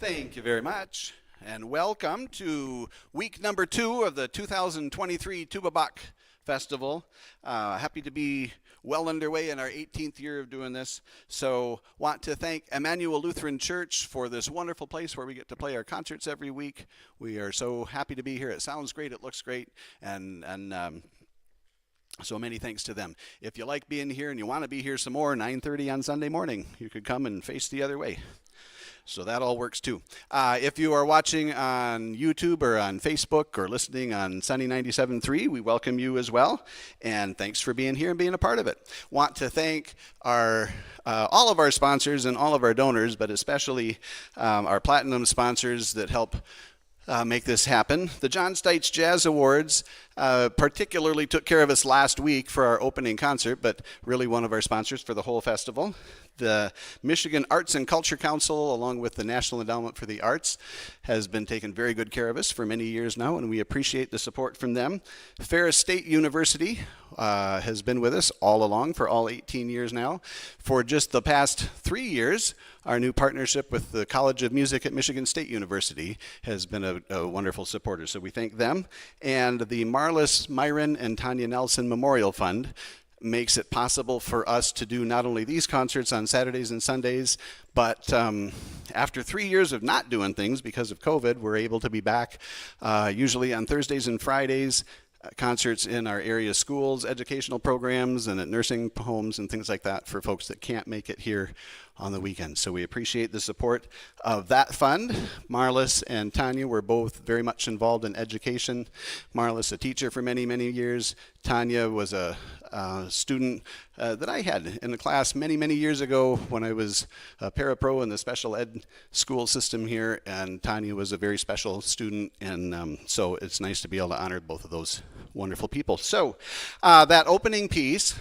Thank you very much, and welcome to week number 2 of the 2023 Tuba Bach Festival. Happy to be well underway in our 18th year of doing this. So want to thank Emmanuel Lutheran Church for this wonderful place where we get to play our concerts every week. We are so happy to be here. It sounds great, it looks great, and so many thanks to them. If you like being here and you want to be here some more, 9:30 on Sunday morning, you could come and face the other way. So that all works too. If you are watching on YouTube or on Facebook or listening on Sunny 97.3, we welcome you as well. And thanks for being here and being a part of it. Want to thank our all of our sponsors and all of our donors, but especially our platinum sponsors that help make this happen. The John Stites Jazz Awards particularly took care of us last week for our opening concert, but really one of our sponsors for the whole festival. The Michigan Arts and Culture Council, along with the National Endowment for the Arts, has been taking very good care of us for many years now, and we appreciate the support from them. Ferris State University has been with us all along for all 18 years now. For just the past 3 years, our new partnership with the College of Music at Michigan State University has been a wonderful supporter, so we thank them. And the Marlis Myron and Tanya Nelson Memorial Fund makes it possible for us to do not only these concerts on Saturdays and Sundays, but after 3 years of not doing things because of COVID, we're able to be back usually on Thursdays and Fridays, concerts in our area schools, educational programs, and at nursing homes and things like that for folks that can't make it here on the weekends. So we appreciate the support of that fund. Marlis and Tanya were both very much involved in education. Marlis, a teacher for many, many years. Tanya was a student that I had in the class many, many years ago when I was a parapro in the special ed school system here, and Tanya was a very special student, and so it's nice to be able to honor both of those wonderful people. So that opening piece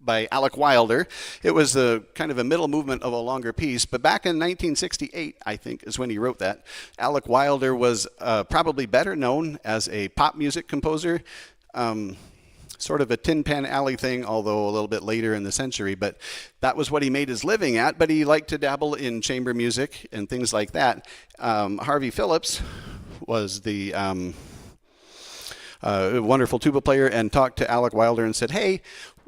by Alec Wilder, it was a kind of a middle movement of a longer piece, but back in 1968, I think, is when he wrote that. Alec Wilder was probably better known as a pop music composer, sort of a Tin Pan Alley thing, although a little bit later in the century, but that was what he made his living at. But he liked to dabble in chamber music and things like that. Harvey Phillips was the wonderful tuba player and talked to Alec Wilder and said, hey,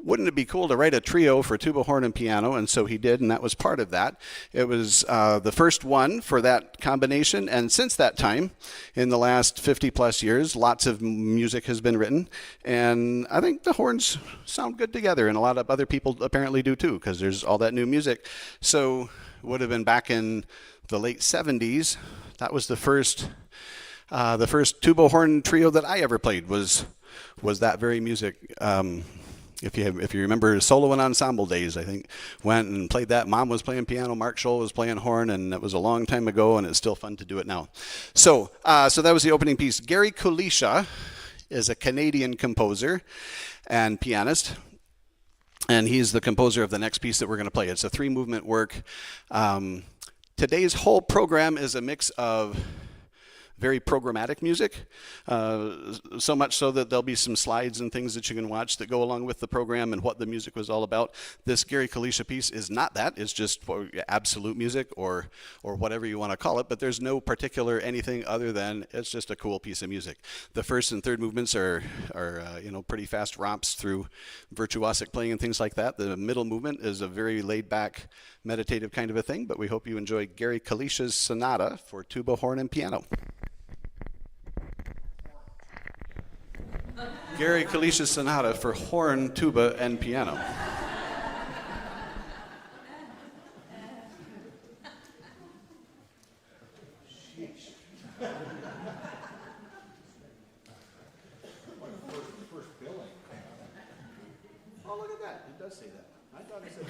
wouldn't it be cool to write a trio for tuba, horn, and piano? And so he did, and that was part of that. It was the first one for that combination, and since that time, in the last 50 plus years, lots of music has been written, and I think the horns sound good together, and a lot of other people apparently do too, because there's all that new music. So it would have been back in the late 70s. That was the first tuba horn trio that I ever played was that very music. If you remember Solo and Ensemble days, I think, went and played that. Mom was playing piano, Mark Scholl was playing horn, and it was a long time ago, and it's still fun to do it now. So that was the opening piece. Gary Kulisha is a Canadian composer and pianist, and he's the composer of the next piece that we're going to play. It's a 3-movement work. Today's whole program is a mix of very programmatic music, so much so that there'll be some slides and things that you can watch that go along with the program and what the music was all about. This Gary Kalisha piece is not that. It's just absolute music or whatever you want to call it, but there's no particular anything other than it's just a cool piece of music. The first and third movements are pretty fast romps through virtuosic playing and things like that. The middle movement is a very laid-back, meditative kind of a thing, but we hope you enjoy Gary Kalisha's Sonata for tuba, horn, and piano. Gary Kalisha's Sonata for horn, tuba, and piano. Oh, look at that. It does say that. I thought it said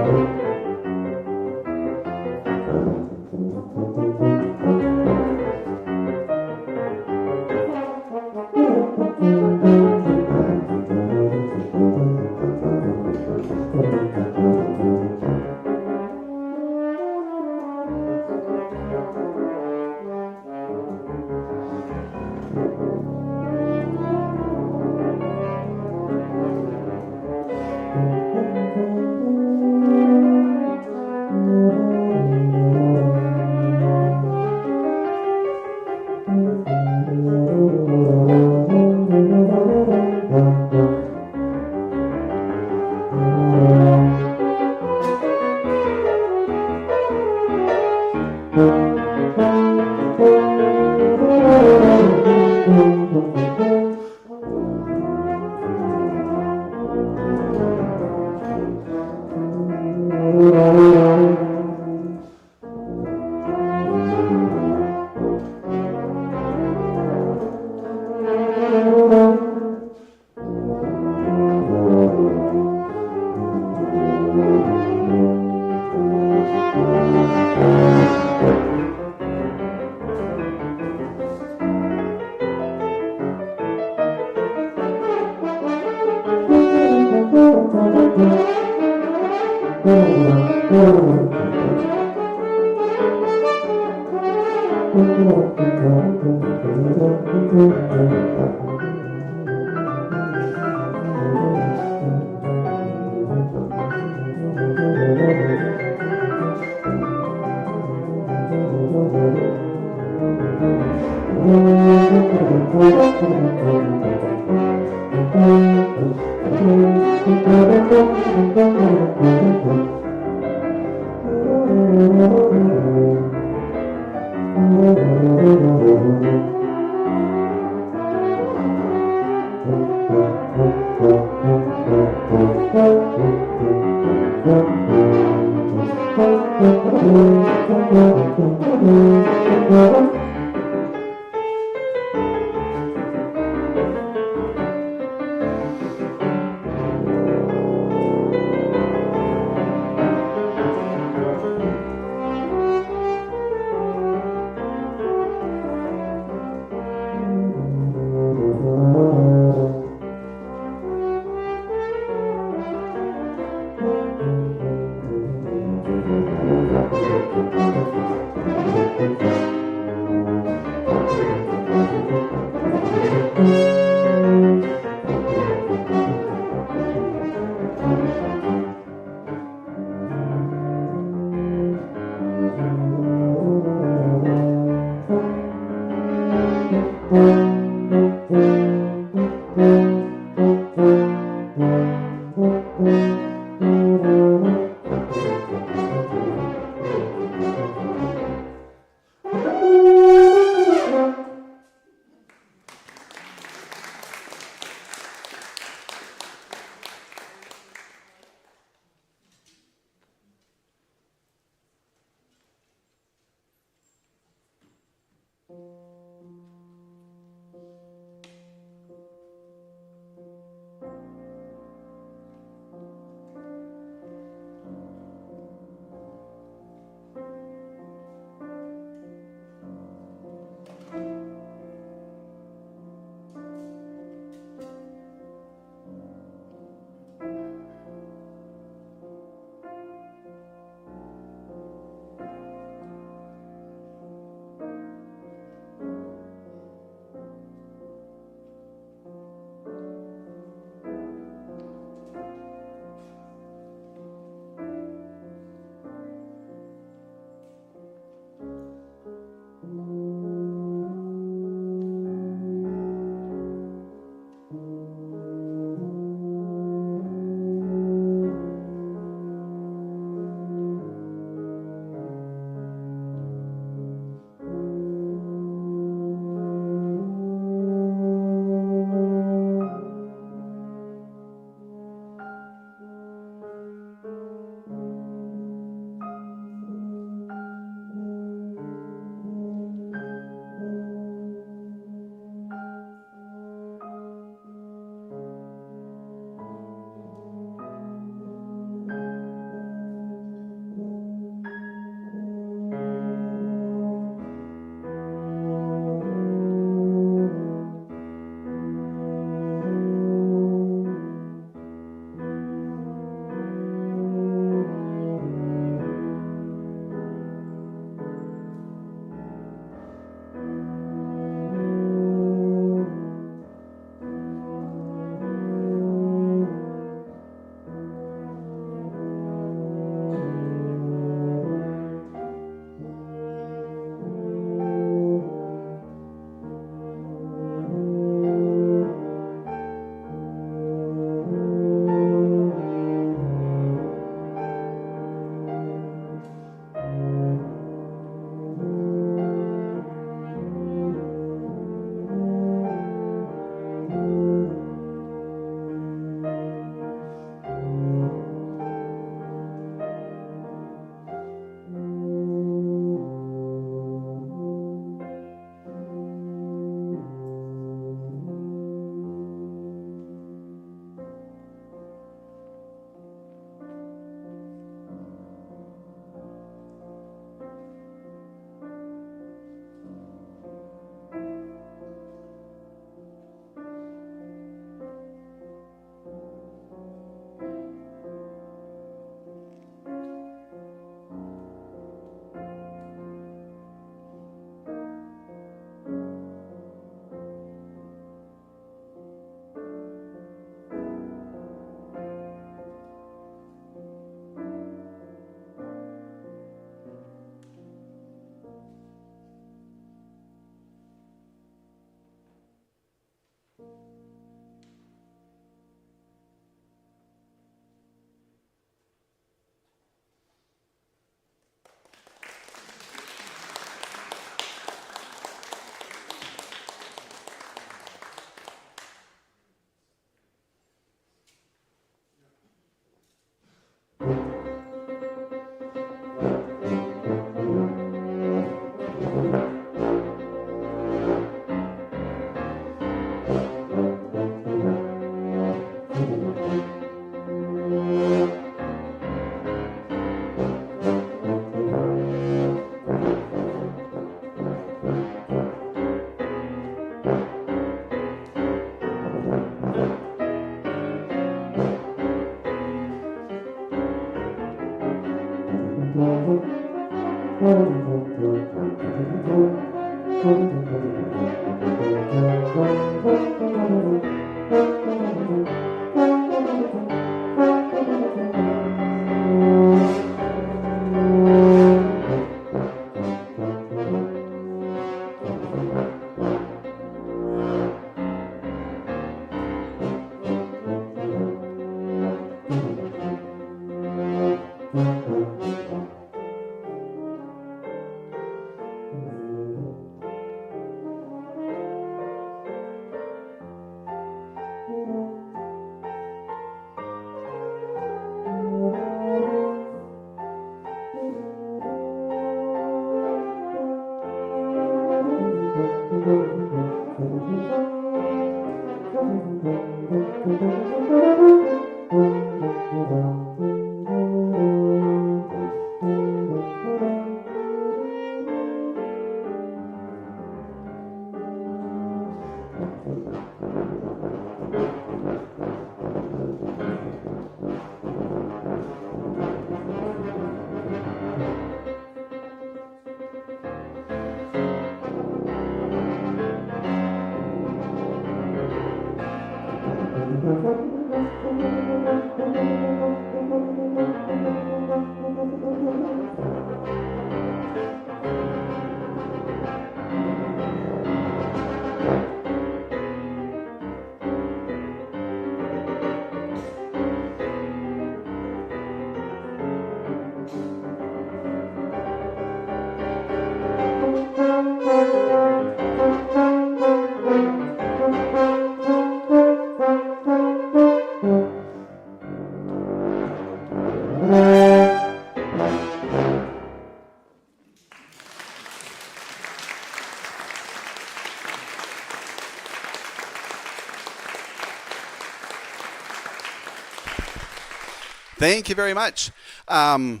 Thank you very much. I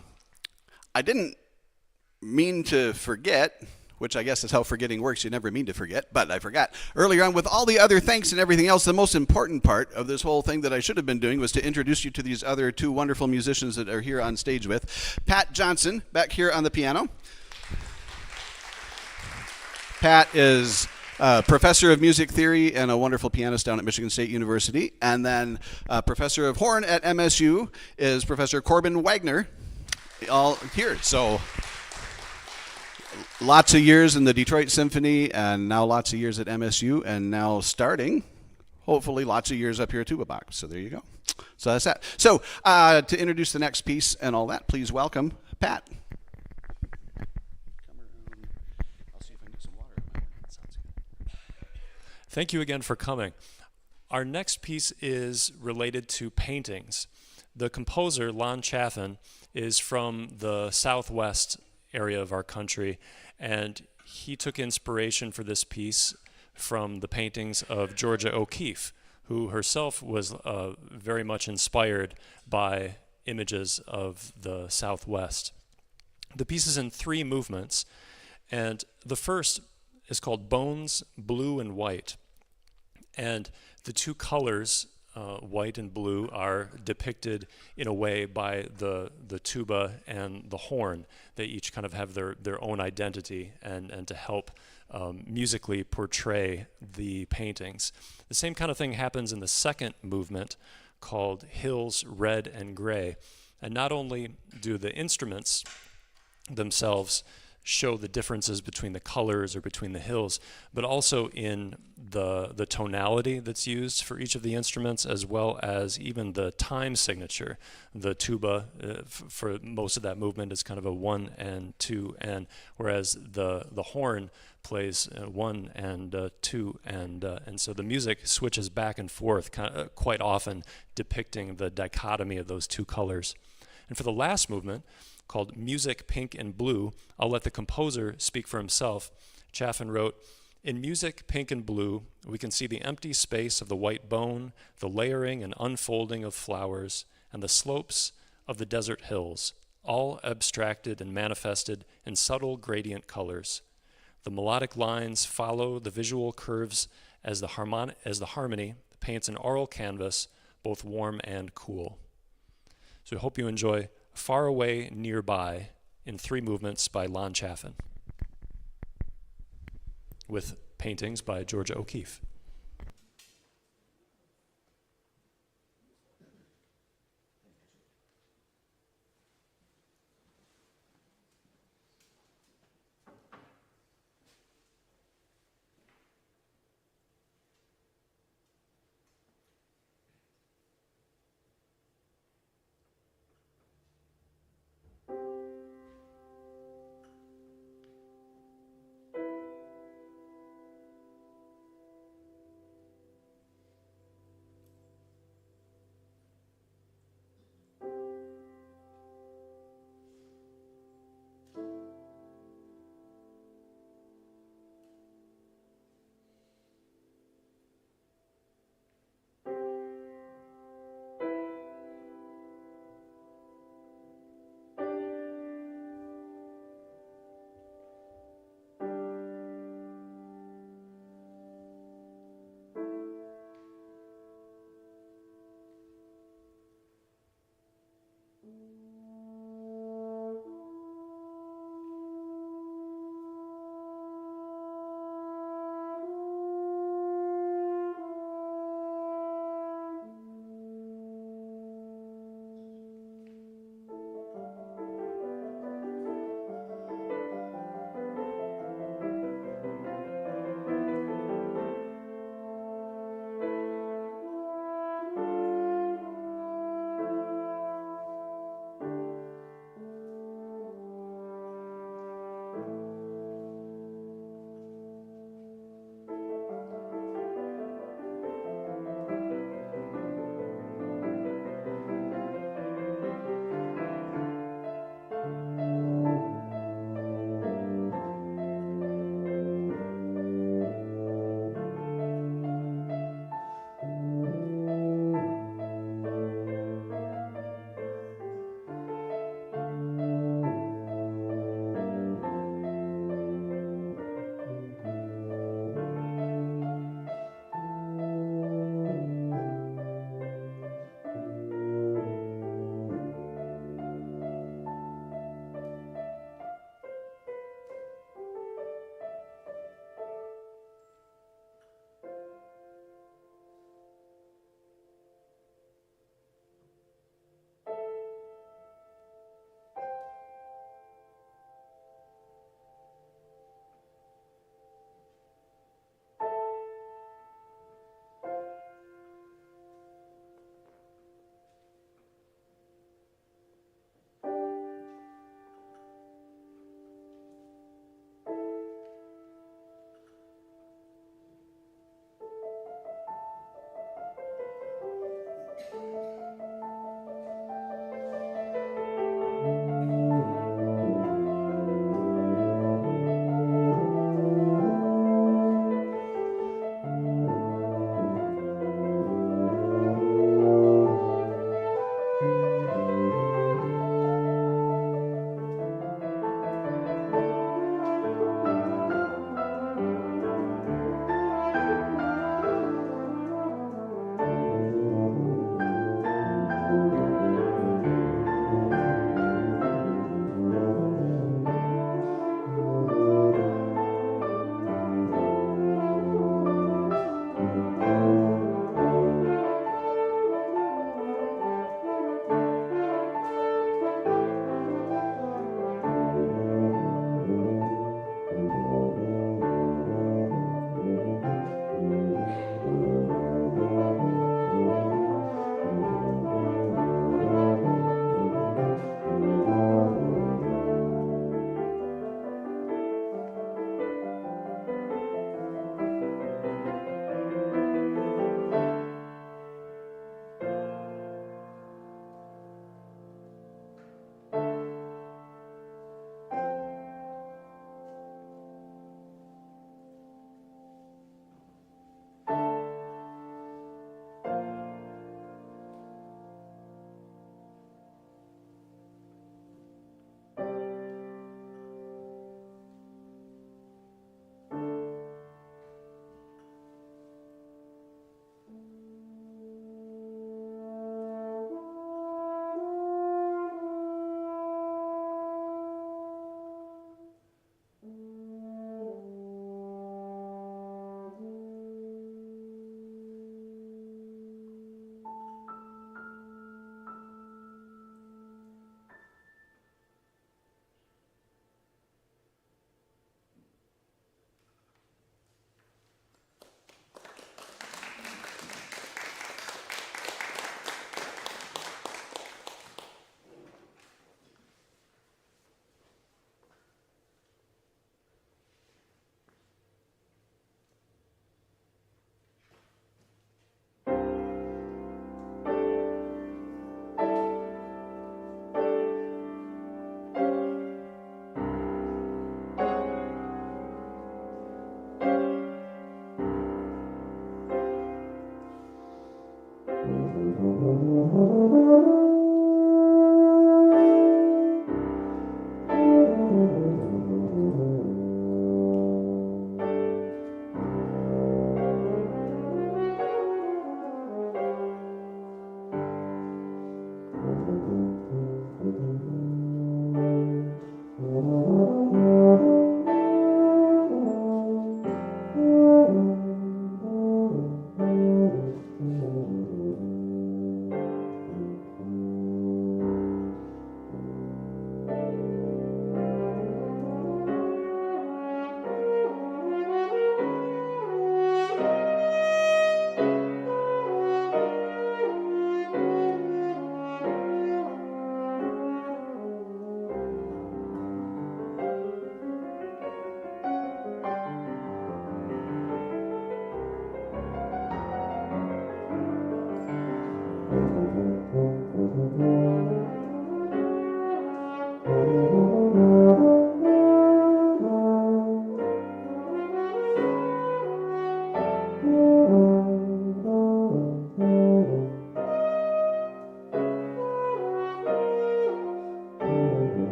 didn't mean to forget, which I guess is how forgetting works. You never mean to forget, but I forgot. Earlier on, with all the other thanks and everything else, the most important part of this whole thing that I should have been doing was to introduce you to these other two wonderful musicians that are here on stage with. Pat Johnson, back here on the piano. Pat is professor of music theory and a wonderful pianist down at Michigan State University. And then professor of horn at MSU is Professor Corbin Wagner, all here. So lots of years in the Detroit Symphony, and now lots of years at MSU, and now starting, hopefully, lots of years up here at Tuba Bach. So there you go. So that's that. So to introduce the next piece and all that, please welcome Pat. Thank you again for coming. Our next piece is related to paintings. The composer, Lon Chaffin, is from the southwest area of our country, and he took inspiration for this piece from the paintings of Georgia O'Keeffe, who herself was very much inspired by images of the southwest. The piece is in 3 movements, and the first is called Bones, Blue and White. And the 2 colors, white and blue, are depicted in a way by the tuba and the horn. They each kind of have their own identity and to help musically portray the paintings. The same kind of thing happens in the second movement called Hills, Red and Gray. And not only do the instruments themselves show the differences between the colors or between the hills, but also in the tonality that's used for each of the instruments, as well as even the time signature. The tuba, for most of that movement, is kind of a 1 and 2, and whereas the horn plays 1 and 2, and so the music switches back and forth quite often, depicting the dichotomy of those 2 colors. And for the last movement, called Music, Pink and Blue, I'll let the composer speak for himself. Chaffin wrote, "In Music, Pink and Blue, we can see the empty space of the white bone, the layering and unfolding of flowers, and the slopes of the desert hills, all abstracted and manifested in subtle gradient colors. The melodic lines follow the visual curves as the harmony paints an aural canvas, both warm and cool." So I hope you enjoy Far Away Nearby in 3 movements by Lon Chaffin, with paintings by Georgia O'Keeffe.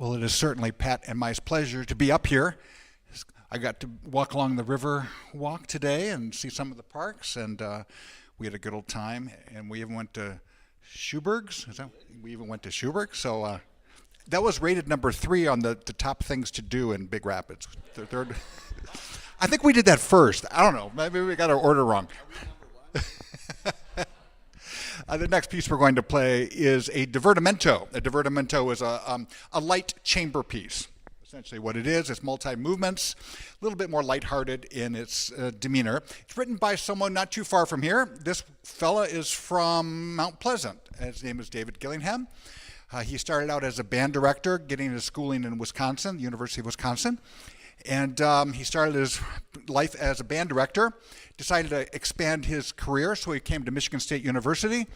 Well, it is certainly Pat and my pleasure to be up here. I got to walk along the river walk today and see some of the parks, and we had a good old time. And we even went to Schuberg's. We even went to Schuberg's. So that was rated number 3 on the top things to do in Big Rapids. The third. I think we did that first. I don't know. Maybe we got our order wrong. The next piece we're going to play is a divertimento. A divertimento is a light chamber piece. Essentially what it is, it's multi-movements, a little bit more lighthearted in its demeanor. It's written by someone not too far from here. This fella is from Mount Pleasant. His name is David Gillingham. He started out as a band director, getting his schooling in Wisconsin, the University of Wisconsin. And he started his life as a band director, decided to expand his career, so he came to Michigan State University.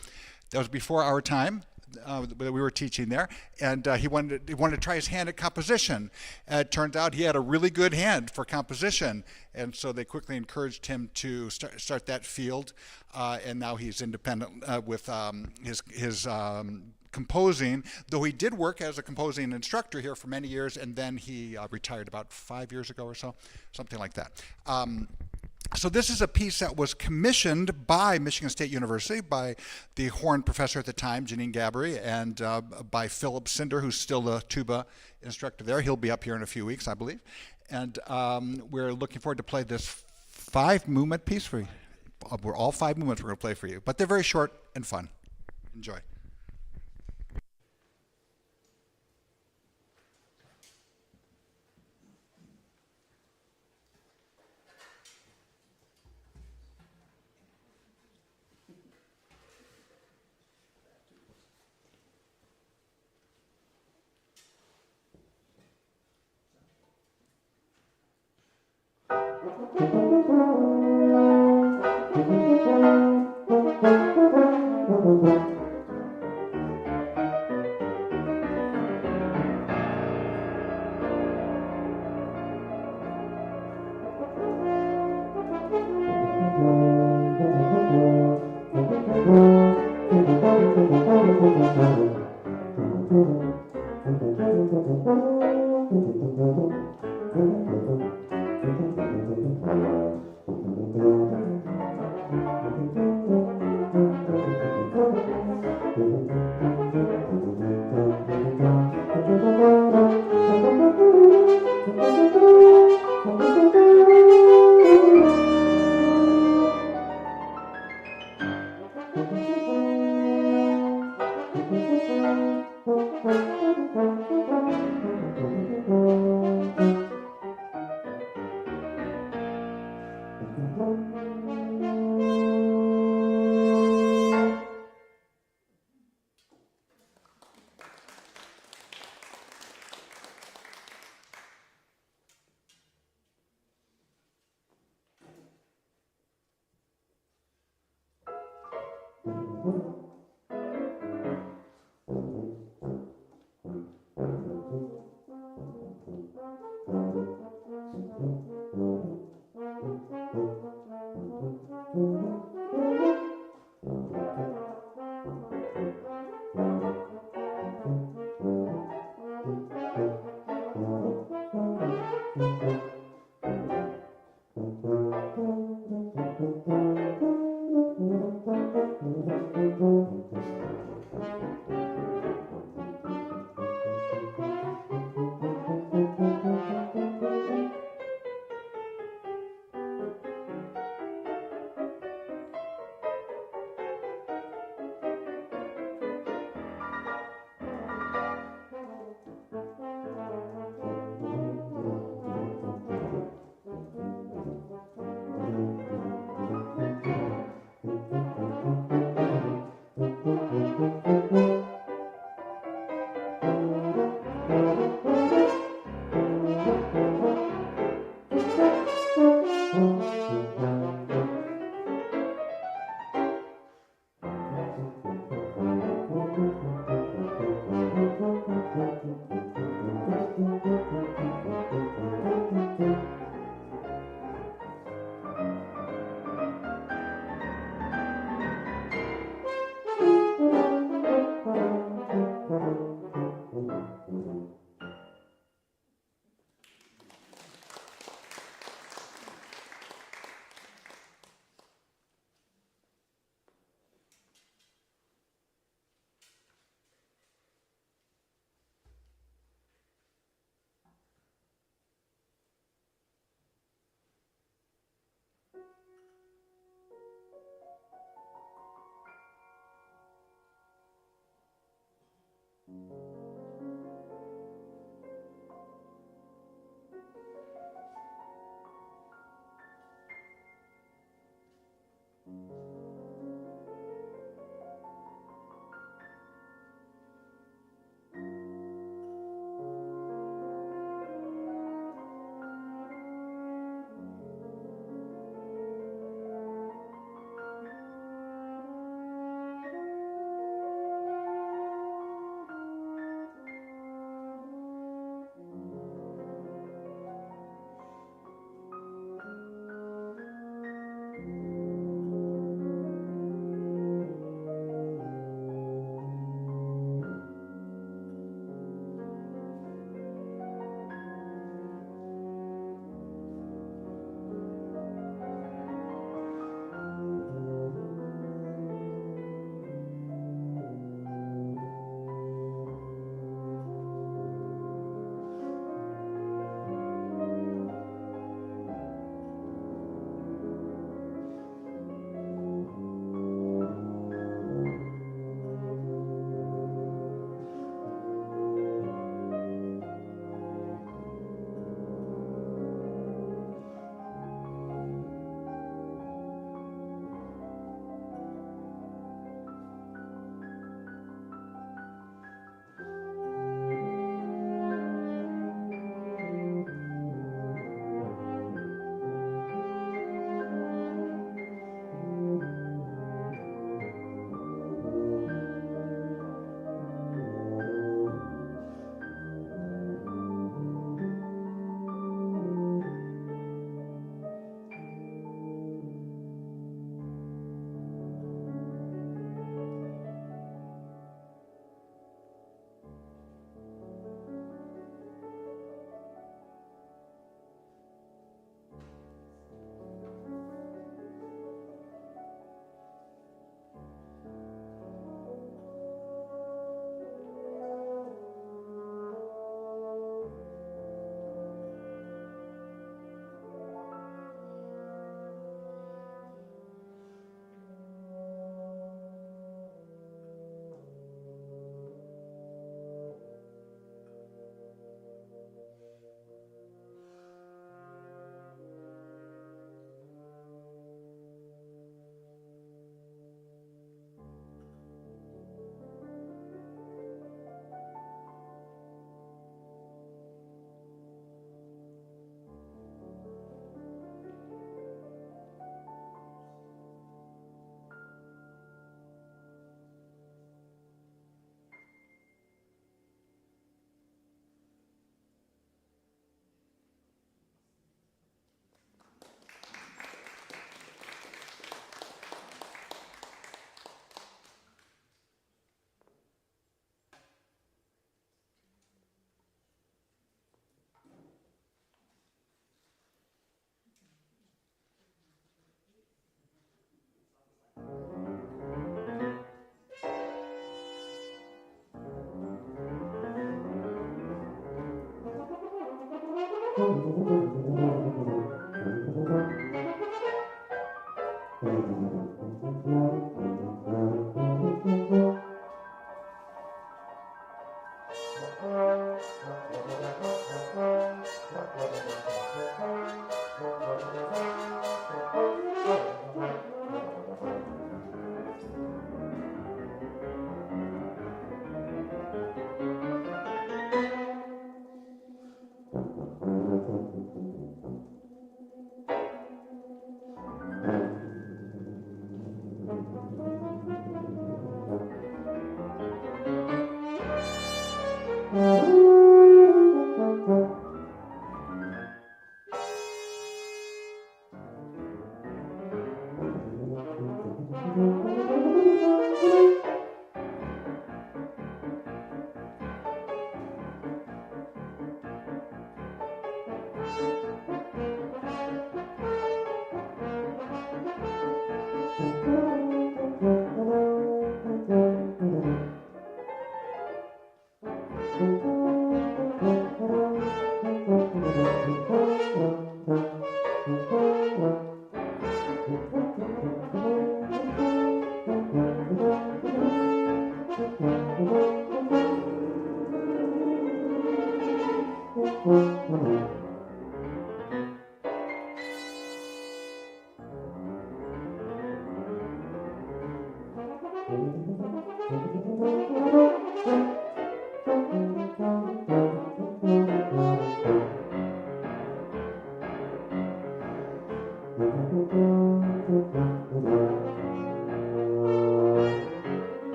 That was before our time that we were teaching there. And he wanted to try his hand at composition. It turns out he had a really good hand for composition. And so they quickly encouraged him to start that field. And now he's independent with his composing, though he did work as a composing instructor here for many years, and then he retired about 5 years ago or so, something like that. So this is a piece that was commissioned by Michigan State University, by the horn professor at the time, Janine Gabry, and by Philip Cinder, who's still the tuba instructor there. He'll be up here in a few weeks, I believe. And we're looking forward to play this 5-movement piece for you. We're all 5 movements we're going to play for you, but they're very short and fun. Enjoy.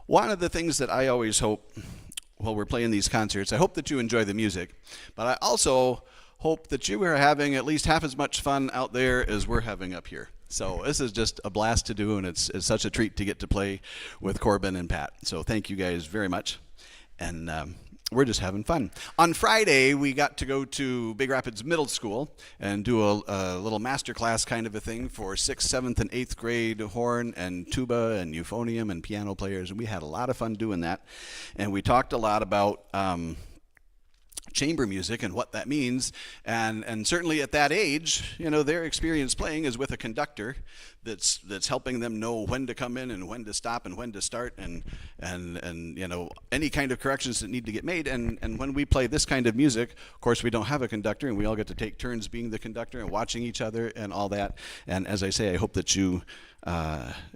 One of the things that I always hope while we're playing these concerts, I hope that you enjoy the music, but I also hope that you are having at least half as much fun out there as we're having up here. So this is just a blast to do, and it's such a treat to get to play with Corbin and Pat. So thank you guys very much, and we're just having fun. On Friday, we got to go to Big Rapids Middle School and do a little master class kind of a thing for 6th, 7th, and 8th grade horn and tuba and euphonium and piano players. And we had a lot of fun doing that. And we talked a lot about chamber music and what that means, and certainly at that age, you know, their experience playing is with a conductor that's helping them know when to come in and when to stop and when to start, and you know, any kind of corrections that need to get made. And when we play this kind of music, of course, we don't have a conductor, and we all get to take turns being the conductor and watching each other and all that. And as I say, I hope that you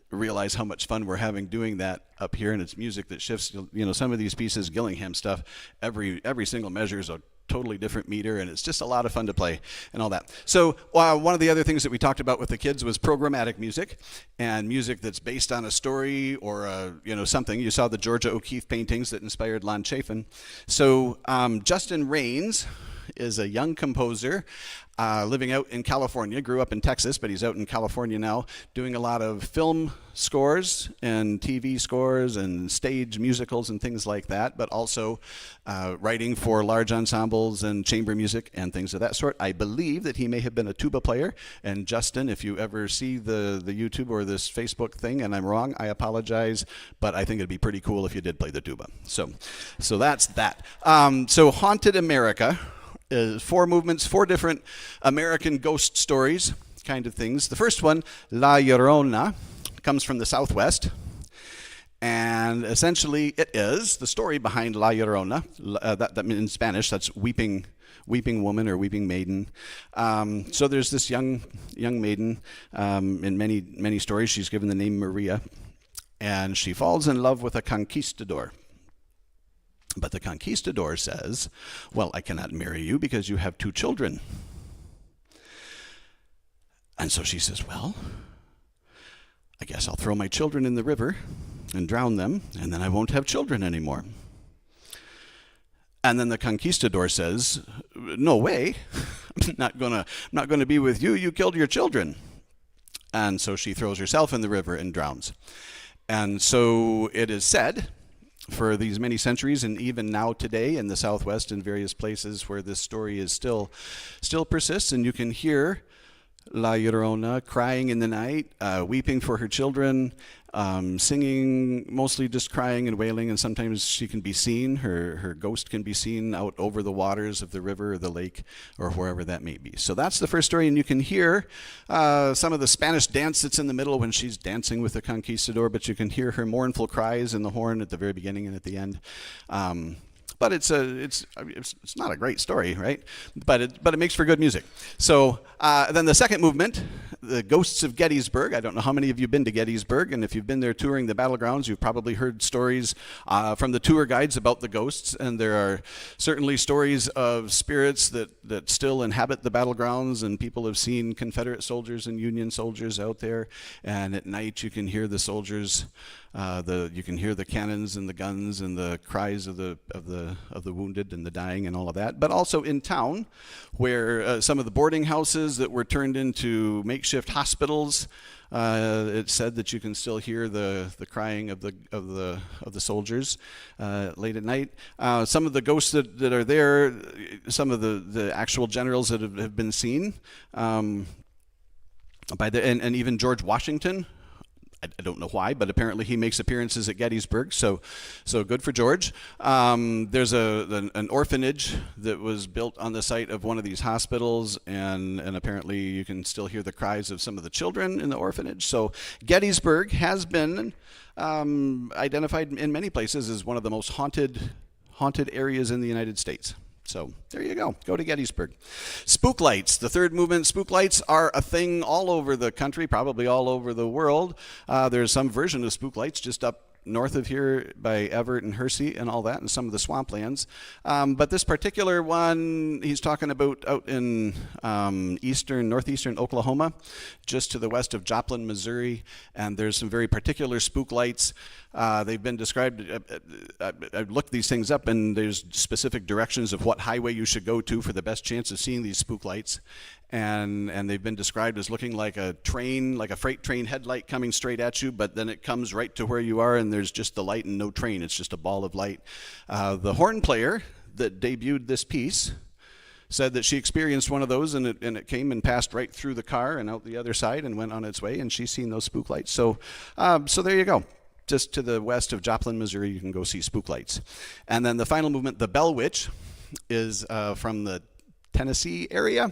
realize how much fun we're having doing that up here, and it's music that shifts. You know, some of these pieces, Gillingham stuff, every single measure is a totally different meter, and it's just a lot of fun to play and all that. So one of the other things that we talked about with the kids was programmatic music, and music that's based on a story or you know, something. You saw the Georgia O'Keeffe paintings that inspired Lon Chafin. So Justin Raines is a young composer living out in California, grew up in Texas, but he's out in California now, doing a lot of film scores and TV scores and stage musicals and things like that, but also writing for large ensembles and chamber music and things of that sort. I believe that he may have been a tuba player. And Justin, if you ever see the YouTube or this Facebook thing and I'm wrong, I apologize, but I think it'd be pretty cool if you did play the tuba. So that's that. So Haunted America. 4 movements, 4 different American ghost stories kind of things. The first one, La Llorona, comes from the Southwest. And essentially it is the story behind La Llorona. That in Spanish, that's weeping woman or weeping maiden. So there's this young maiden. In many stories, she's given the name Maria. And she falls in love with a conquistador. But the conquistador says, well, I cannot marry you because you have 2 children. And so she says, well, I guess I'll throw my children in the river and drown them, and then I won't have children anymore. And then the conquistador says, no way, I'm not gonna be with you. You killed your children. And so she throws herself in the river and drowns. And so it is said, for these many centuries, and even now today in the Southwest in various places where this story is still persists, and you can hear La Llorona crying in the night, weeping for her children, singing, mostly just crying and wailing, and sometimes she can be seen, her ghost can be seen out over the waters of the river or the lake or wherever that may be. So that's the first story, and you can hear some of the Spanish dance that's in the middle when she's dancing with the conquistador, but you can hear her mournful cries in the horn at the very beginning and at the end. But it's not a great story, right? But it makes for good music. So then the second movement, the Ghosts of Gettysburg. I don't know how many of you have been to Gettysburg, and if you've been there touring the battlegrounds, you've probably heard stories from the tour guides about the ghosts, and there are certainly stories of spirits that still inhabit the battlegrounds, and people have seen Confederate soldiers and Union soldiers out there, and at night you can hear the soldiers You can hear the cannons and the guns and the cries of the wounded and the dying and all of that. But also in town, where some of the boarding houses that were turned into makeshift hospitals. It's said that you can still hear the crying of the soldiers late at night. Some of the ghosts that are there, some of the actual generals that have been seen, and even George Washington. I don't know why, but apparently he makes appearances at Gettysburg, so good for George. There's an orphanage that was built on the site of one of these hospitals, and apparently you can still hear the cries of some of the children in the orphanage. So Gettysburg has been identified in many places as one of the most haunted areas in the United States. So there you go. Go to Gettysburg. Spook lights. The third movement, spook lights, are a thing all over the country, probably all over the world. There's some version of spook lights just up north of here by Everett and Hersey and all that, and some of the swamplands. But this particular one, he's talking about out in northeastern Oklahoma, just to the west of Joplin, Missouri. And there's some very particular spook lights. They've been described, I've looked these things up, and there's specific directions of what highway you should go to for the best chance of seeing these spook lights. And they've been described as looking like a train, like a freight train headlight coming straight at you, but then it comes right to where you are, and there's just the light and no train. It's just a ball of light. The horn player that debuted this piece said that she experienced one of those, and it came and passed right through the car and out the other side and went on its way, and she's seen those spook lights. So there you go. Just to the west of Joplin, Missouri, you can go see spook lights. And then the final movement, the Bell Witch, is from the Tennessee area,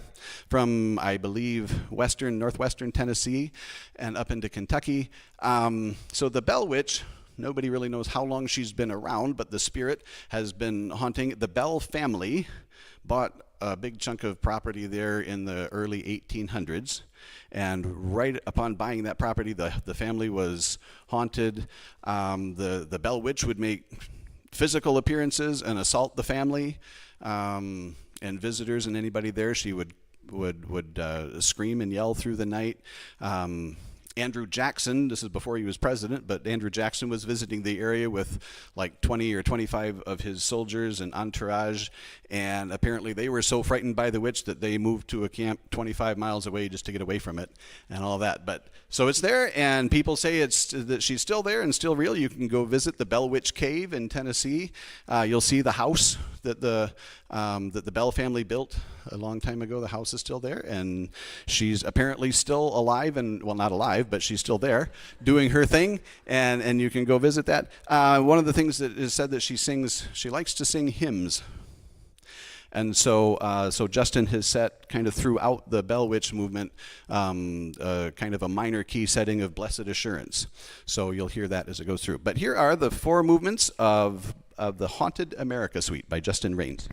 from, I believe, northwestern Tennessee and up into Kentucky. So the Bell Witch, nobody really knows how long she's been around, but the spirit has been haunting. The Bell family bought a big chunk of property there in the early 1800s, and right upon buying that property, the family was haunted. The Bell Witch would make physical appearances and assault the family. And visitors and anybody there, she would scream and yell through the night. Andrew Jackson, this is before he was president, but Andrew Jackson was visiting the area with like 20 or 25 of his soldiers and entourage, and apparently they were so frightened by the witch that they moved to a camp 25 miles away just to get away from it and all that. But so it's there, and people say that she's still there and still real. You can go visit the Bell Witch Cave in Tennessee. You'll see the house that the Bell family built a long time ago. The house is still there, and she's apparently still alive, and well, not alive, but she's still there doing her thing, and you can go visit that. One of the things that is said that she likes to sing hymns. And so Justin has set kind of throughout the Bell Witch movement kind of a minor key setting of Blessed Assurance. So you'll hear that as it goes through. But here are the four movements of the Haunted America Suite by Justin Raines.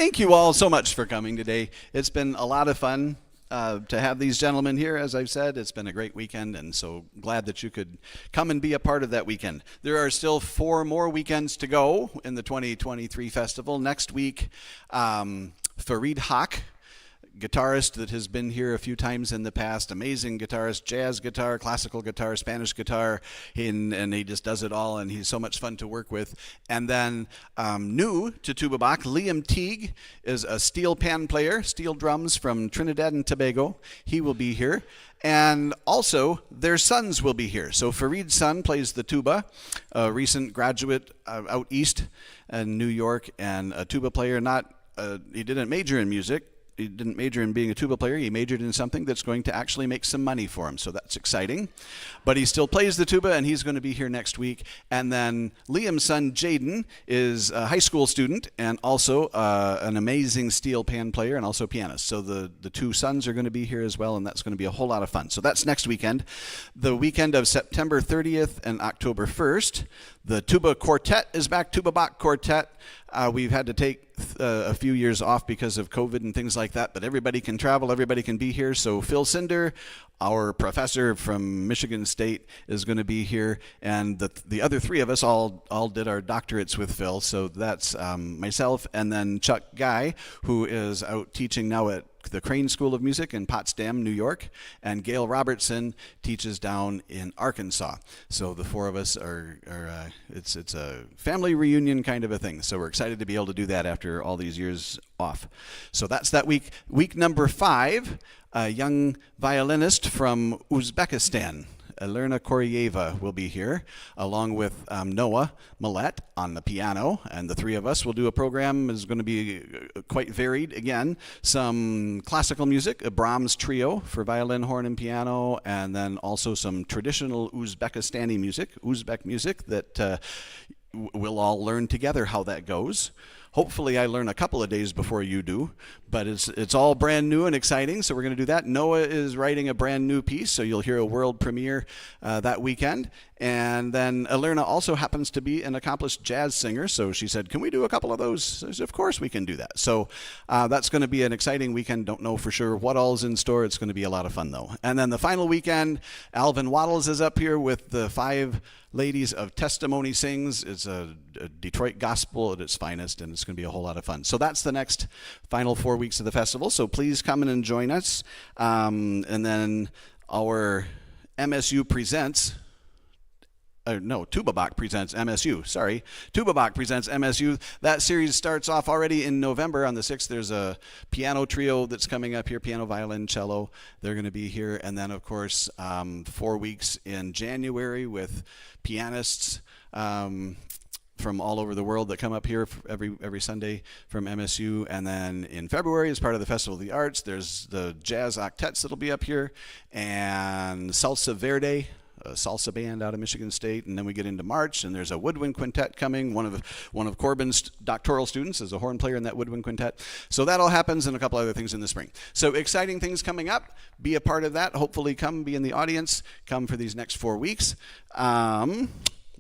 Thank you all so much for coming today. It's been a lot of fun to have these gentlemen here. As I've said, it's been a great weekend, and so glad that you could come and be a part of that weekend. There are still 4 more weekends to go in the 2023 festival. Next week, Farid Haq, guitarist that has been here a few times in the past, amazing guitarist, jazz guitar, classical guitar, Spanish guitar, and he just does it all, and he's so much fun to work with. And then new to Tuba Bach, Liam Teague is a steel pan player, steel drums from Trinidad and Tobago. He will be here. And also, their sons will be here. So Farid's son plays the tuba, a recent graduate out east in New York, and a tuba player. He didn't major in music, he didn't major in being a tuba player. He majored in something that's going to actually make some money for him, so that's exciting. But he still plays the tuba, and he's going to be here next week. And then Liam's son, Jaden, is a high school student and also an amazing steel pan player and also pianist. So the two sons are going to be here as well, and that's going to be a whole lot of fun. So that's next weekend. The weekend of September 30th and October 1st, the tuba quartet is back, Tuba Bach quartet. We've had to take a few years off because of COVID and things like that, but everybody can travel, everybody can be here. So Phil Cinder, our professor from Michigan State, is going to be here, and the other three of us all did our doctorates with Phil. So that's myself, and then Chuck Guy, who is out teaching now at the Crane School of Music in Potsdam, New York, and Gail Robertson teaches down in Arkansas. So the four of us it's a family reunion kind of a thing. So we're excited to be able to do that after all these years off. So that's that week. Week number 5, a young violinist from Uzbekistan, Elena Koryeva, will be here, along with Noah Millette on the piano, and the three of us will do a program that's going to be quite varied. Again, some classical music, a Brahms trio for violin, horn, and piano, and then also some traditional Uzbekistani music, Uzbek music, that we'll all learn together how that goes. Hopefully I learn a couple of days before you do, but it's all brand new and exciting, so we're going to do that. Noah is writing a brand new piece, so you'll hear a world premiere that weekend. And then Elena also happens to be an accomplished jazz singer, so she said, can we do a couple of those? I said, of course we can do that. So that's going to be an exciting weekend. Don't know for sure what all's in store. It's going to be a lot of fun, though. And then the final weekend, Alvin Waddles is up here with the 5 Ladies of Testimony Sings. It's a Detroit gospel at its finest, and it's going to be a whole lot of fun. So that's the next final 4 weeks of the festival, so please come in and join us. And then our MSU presents, Tuba Bach presents MSU. Sorry, Tuba Bach presents MSU. That series starts off already in November on the 6th. There's a piano trio that's coming up here, piano, violin, cello. They're going to be here. And then, of course, 4 weeks in January with pianists from all over the world that come up here every Sunday from MSU. And then in February, as part of the Festival of the Arts, there's the jazz octets that'll be up here, and Salsa Verde, a salsa band out of Michigan State. And then we get into March, and there's a woodwind quintet coming. One of Corbin's doctoral students is a horn player in that woodwind quintet. So that all happens, and a couple other things in the spring. So exciting things coming up. Be a part of that. Hopefully come be in the audience. Come for these next 4 weeks.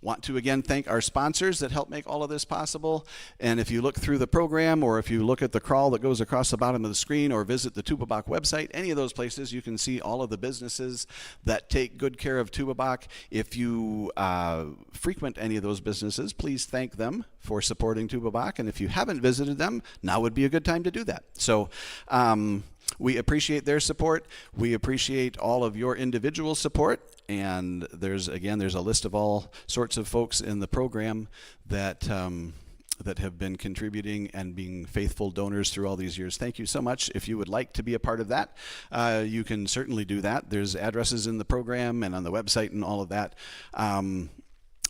Want to again thank our sponsors that help make all of this possible. And if you look through the program, or if you look at the crawl that goes across the bottom of the screen, or visit the Tuba Bach website, any of those places, you can see all of the businesses that take good care of Tuba Bach. If you frequent any of those businesses, please thank them for supporting Tuba Bach. And if you haven't visited them, now would be a good time to do that. So we appreciate their support. We appreciate all of your individual support. And there's a list of all sorts of folks in the program that have been contributing and being faithful donors through all these years. Thank you so much. If you would like to be a part of that, you can certainly do that. There's addresses in the program and on the website and all of that.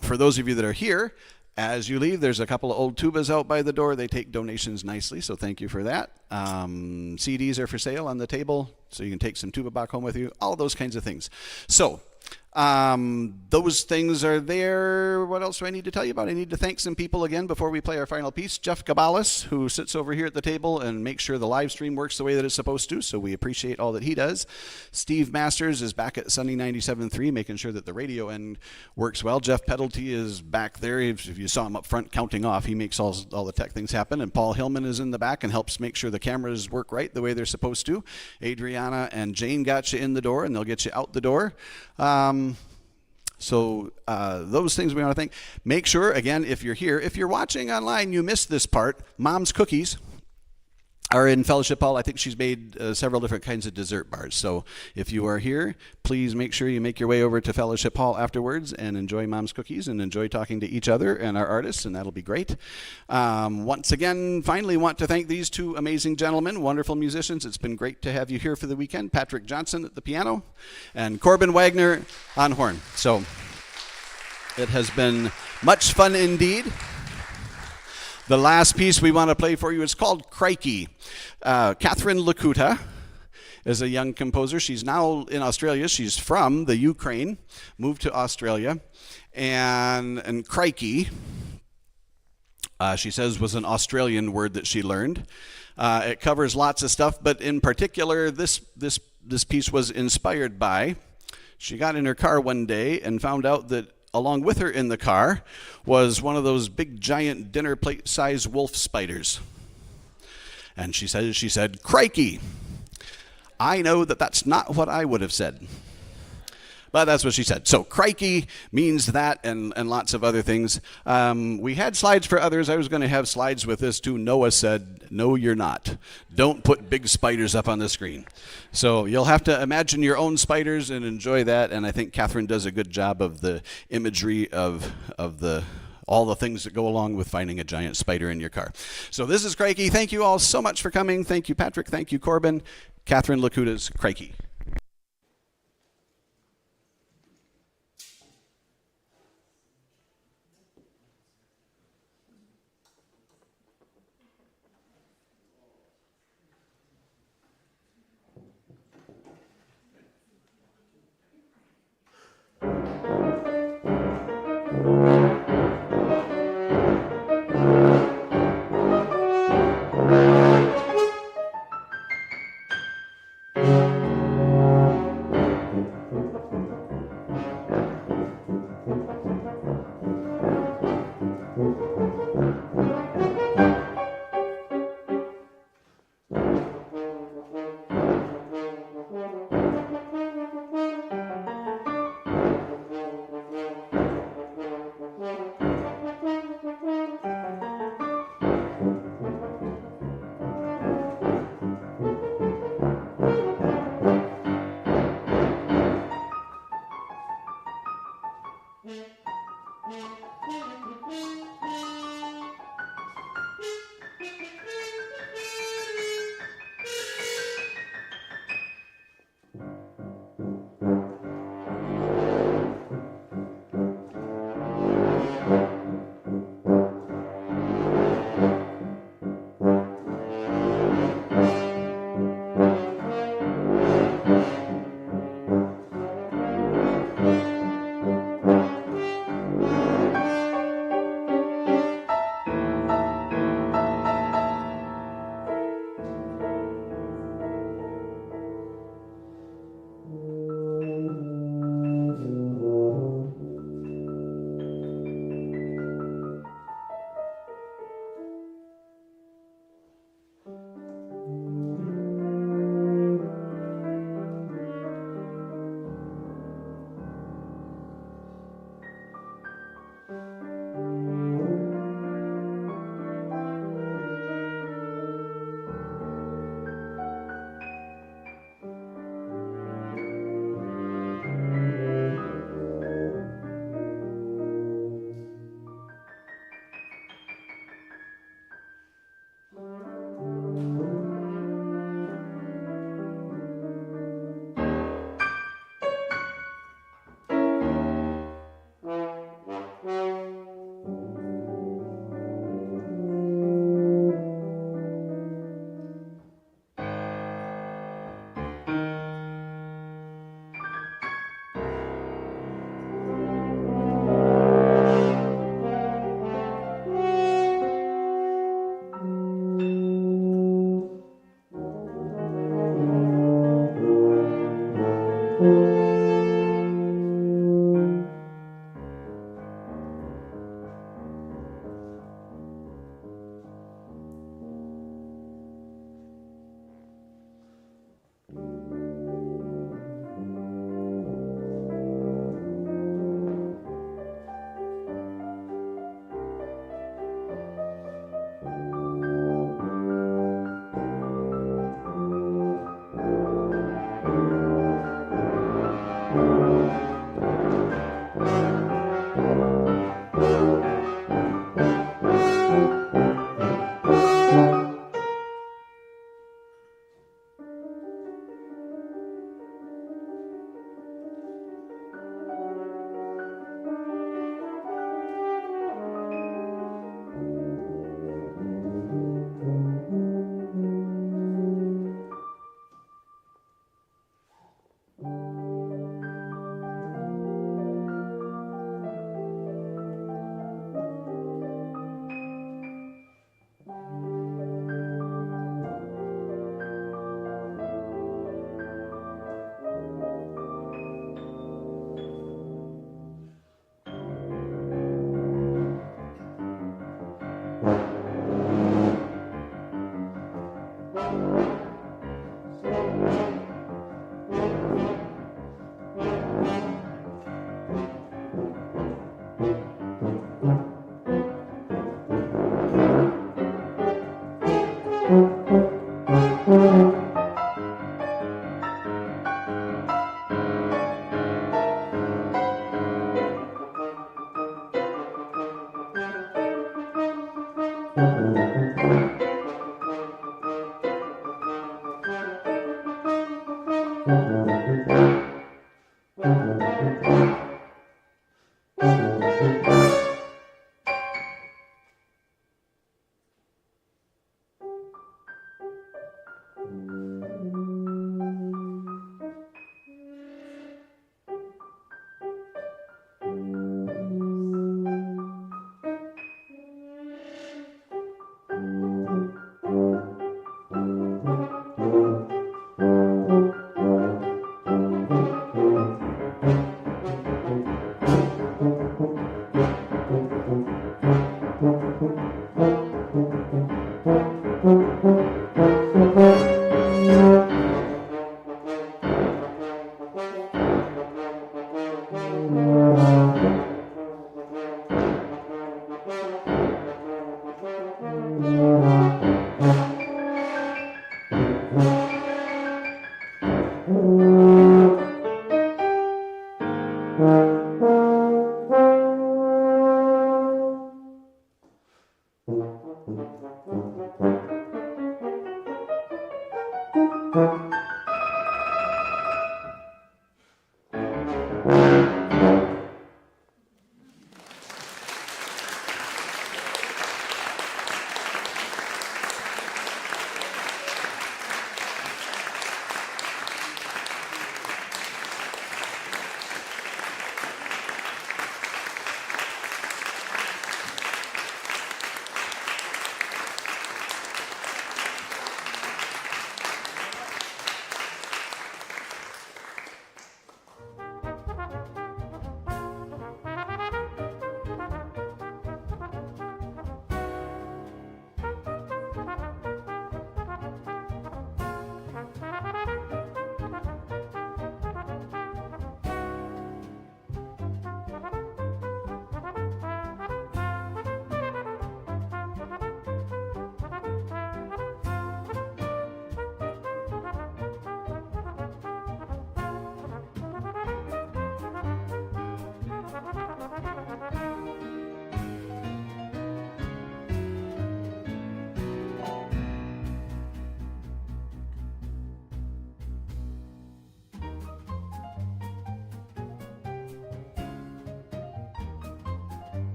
For those of you that are here, as you leave, there's a couple of old tubas out by the door. They take donations nicely, so thank you for that. CDs are for sale on the table, so you can take some Tuba Bach home with you, all those kinds of things. So those things are there. What else do I need to tell you about? I need to thank some people again before we play our final piece. Jeff Gabalis, who sits over here at the table and makes sure the live stream works the way that it's supposed to, so we appreciate all that he does. Steve Masters is back at Sunny 97.3, making sure that the radio end works well. Jeff Peddlety is back there. If you saw him up front counting off, he makes all the tech things happen. And Paul Hillman is in the back and helps make sure the cameras work right the way they're supposed to. Adriana and Jane got you in the door, and they'll get you out the door. So those things we want to thank. Make sure, again, if you're here, if you're watching online, you missed this part. Mom's Cookies are in Fellowship Hall. I think she's made several different kinds of dessert bars. So if you are here, please make sure you make your way over to Fellowship Hall afterwards and enjoy Mom's Cookies and enjoy talking to each other and our artists, and that'll be great. Once again, finally want to thank these two amazing gentlemen, wonderful musicians. It's been great to have you here for the weekend. Patrick Johnson at the piano and Corbin Wagner on horn. So it has been much fun indeed. The last piece we want to play for you is called Crikey. Catherine Lakuta is a young composer. She's now in Australia. She's from the Ukraine, moved to Australia. And Crikey, she says, was an Australian word that she learned. It covers lots of stuff, but in particular, this piece was inspired by, she got in her car one day and found out that along with her in the car was one of those big giant dinner plate size wolf spiders. And she said, "Crikey, I know that that's not what I would have said." But that's what she said. So crikey means that and lots of other things. We had slides for others. I was going to have slides with this too. Noah said, "No, you're not. Don't put big spiders up on the screen." So you'll have to imagine your own spiders and enjoy that. And I think Catherine does a good job of the imagery of all the things that go along with finding a giant spider in your car. So this is Crikey. Thank you all so much for coming. Thank you, Patrick. Thank you, Corbin. Catherine Lakuta's Crikey.